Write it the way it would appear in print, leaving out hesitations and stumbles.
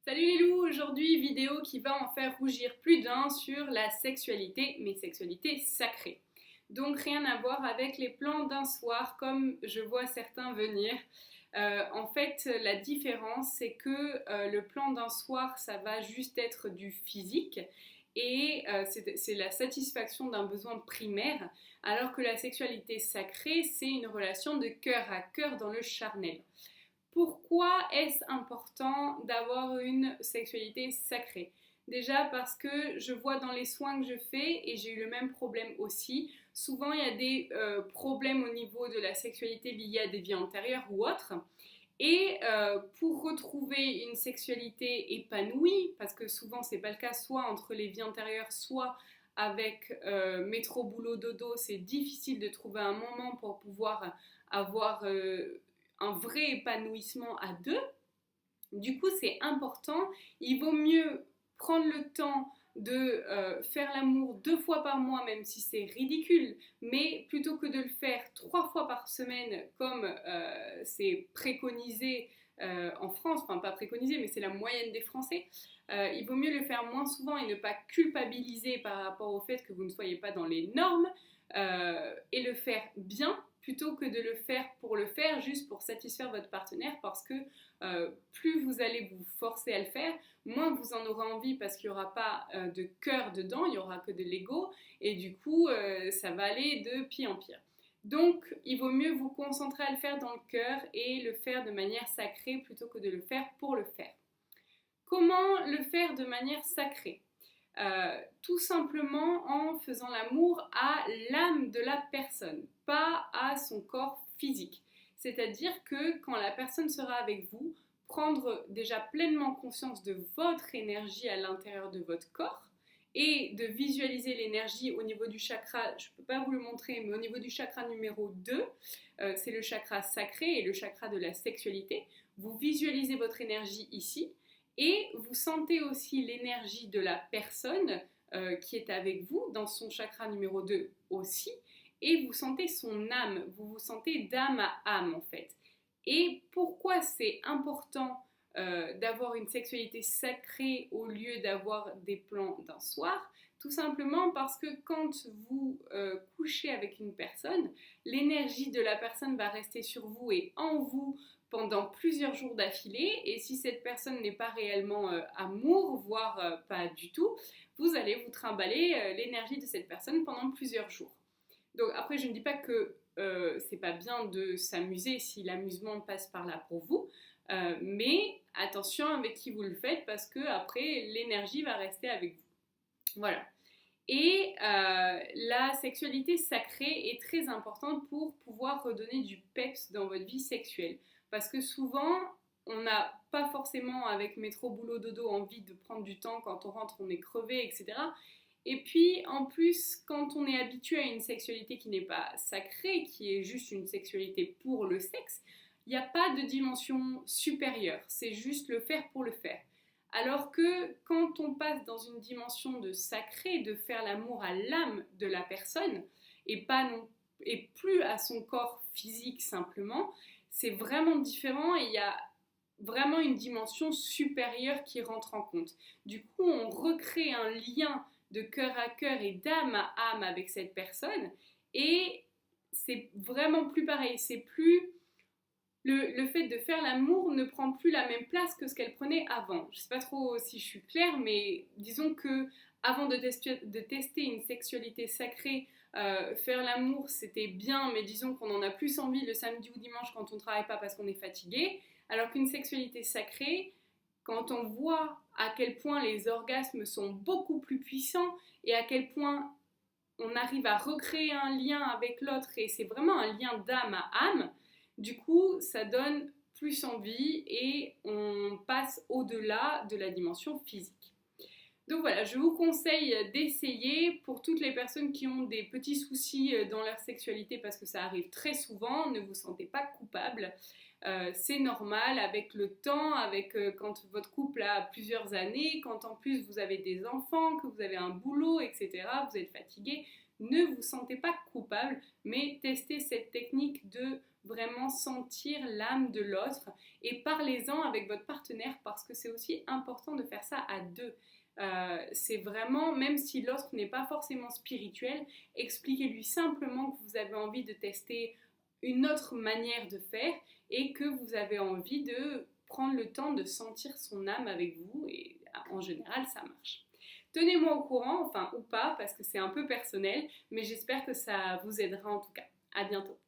Salut les loups, aujourd'hui vidéo qui va en faire rougir plus d'un sur la sexualité, mais sexualité sacrée. Donc rien à voir avec les plans d'un soir comme je vois certains venir. En fait, la différence c'est que le plan d'un soir ça va juste être du physique et c'est la satisfaction d'un besoin primaire, alors que la sexualité sacrée c'est une relation de cœur à cœur dans le charnel. Pourquoi est-ce important d'avoir une sexualité sacrée? Déjà parce que je vois dans les soins que je fais, et j'ai eu le même problème aussi, souvent il y a des problèmes au niveau de la sexualité liés à des vies antérieures ou autres. Et pour retrouver une sexualité épanouie, parce que souvent c'est pas le cas, soit entre les vies antérieures, soit avec métro boulot dodo, c'est difficile de trouver un moment pour pouvoir avoir un vrai épanouissement à deux. Du coup, c'est important. Il vaut mieux prendre le temps de faire l'amour 2 fois par mois, même si c'est ridicule, mais plutôt que de le faire 3 fois par semaine, comme c'est préconisé en France, enfin pas préconisé, mais c'est la moyenne des Français, il vaut mieux le faire moins souvent et ne pas culpabiliser par rapport au fait que vous ne soyez pas dans les normes, et le faire bien plutôt que de le faire pour le faire, juste pour satisfaire votre partenaire, parce que plus vous allez vous forcer à le faire, moins vous en aurez envie parce qu'il n'y aura pas de cœur dedans, il n'y aura que de l'ego, et du coup ça va aller de pire en pire. Donc il vaut mieux vous concentrer à le faire dans le cœur et le faire de manière sacrée plutôt que de le faire pour le faire. Comment le faire de manière sacrée? Tout simplement en faisant l'amour à l'âme de la personne, pas à son corps physique. C'est-à-dire que quand la personne sera avec vous, prendre déjà pleinement conscience de votre énergie à l'intérieur de votre corps et de visualiser l'énergie au niveau du chakra, je ne peux pas vous le montrer, mais au niveau du chakra numéro 2, c'est le chakra sacré et le chakra de la sexualité. Vous visualisez votre énergie ici et vous sentez aussi l'énergie de la personne qui est avec vous dans son chakra numéro 2 aussi, et vous sentez son âme, vous vous sentez d'âme à âme en fait. Et pourquoi c'est important d'avoir une sexualité sacrée au lieu d'avoir des plans d'un soir? Tout simplement parce que quand vous couchez avec une personne, l'énergie de la personne va rester sur vous et en vous pendant plusieurs jours d'affilée, et si cette personne n'est pas réellement amour, voire pas du tout, vous allez vous trimballer l'énergie de cette personne pendant plusieurs jours. Donc après, je ne dis pas que c'est pas bien de s'amuser si l'amusement passe par là pour vous, mais attention avec qui vous le faites parce que après l'énergie va rester avec vous. Voilà. Et la sexualité sacrée est très importante pour pouvoir redonner du peps dans votre vie sexuelle. Parce que souvent, on n'a pas forcément avec métro, boulot, dodo envie de prendre du temps. Quand on rentre, on est crevé, etc. Et puis, en plus, quand on est habitué à une sexualité qui n'est pas sacrée, qui est juste une sexualité pour le sexe, il n'y a pas de dimension supérieure. C'est juste le faire pour le faire. Alors que quand on passe dans une dimension de sacré, de faire l'amour à l'âme de la personne, et pas non, et plus à son corps physique simplement, c'est vraiment différent et il y a vraiment une dimension supérieure qui rentre en compte. Du coup, on recrée un lien de cœur à cœur et d'âme à âme avec cette personne, et c'est vraiment plus pareil, c'est plus le fait de faire l'amour ne prend plus la même place que ce qu'elle prenait avant. Je ne sais pas trop si je suis claire, mais disons que avant de tester une sexualité sacrée, faire l'amour c'était bien, mais disons qu'on en a plus envie le samedi ou dimanche quand on ne travaille pas parce qu'on est fatigué, alors qu'une sexualité sacrée, quand on voit à quel point les orgasmes sont beaucoup plus puissants et à quel point on arrive à recréer un lien avec l'autre et c'est vraiment un lien d'âme à âme, du coup ça donne plus envie et on passe au-delà de la dimension physique. Donc voilà, je vous conseille d'essayer pour toutes les personnes qui ont des petits soucis dans leur sexualité parce que ça arrive très souvent, ne vous sentez pas coupable. C'est normal avec le temps, avec quand votre couple a plusieurs années, quand en plus vous avez des enfants, que vous avez un boulot, etc., vous êtes fatigué, ne vous sentez pas coupable, mais testez cette technique de vraiment sentir l'âme de l'autre et parlez-en avec votre partenaire parce que c'est aussi important de faire ça à deux. C'est vraiment, même si l'autre n'est pas forcément spirituel, expliquez-lui simplement que vous avez envie de tester une autre manière de faire et que vous avez envie de prendre le temps de sentir son âme avec vous et en général ça marche. Tenez-moi au courant, enfin ou pas parce que c'est un peu personnel, mais j'espère que ça vous aidera en tout cas. À bientôt.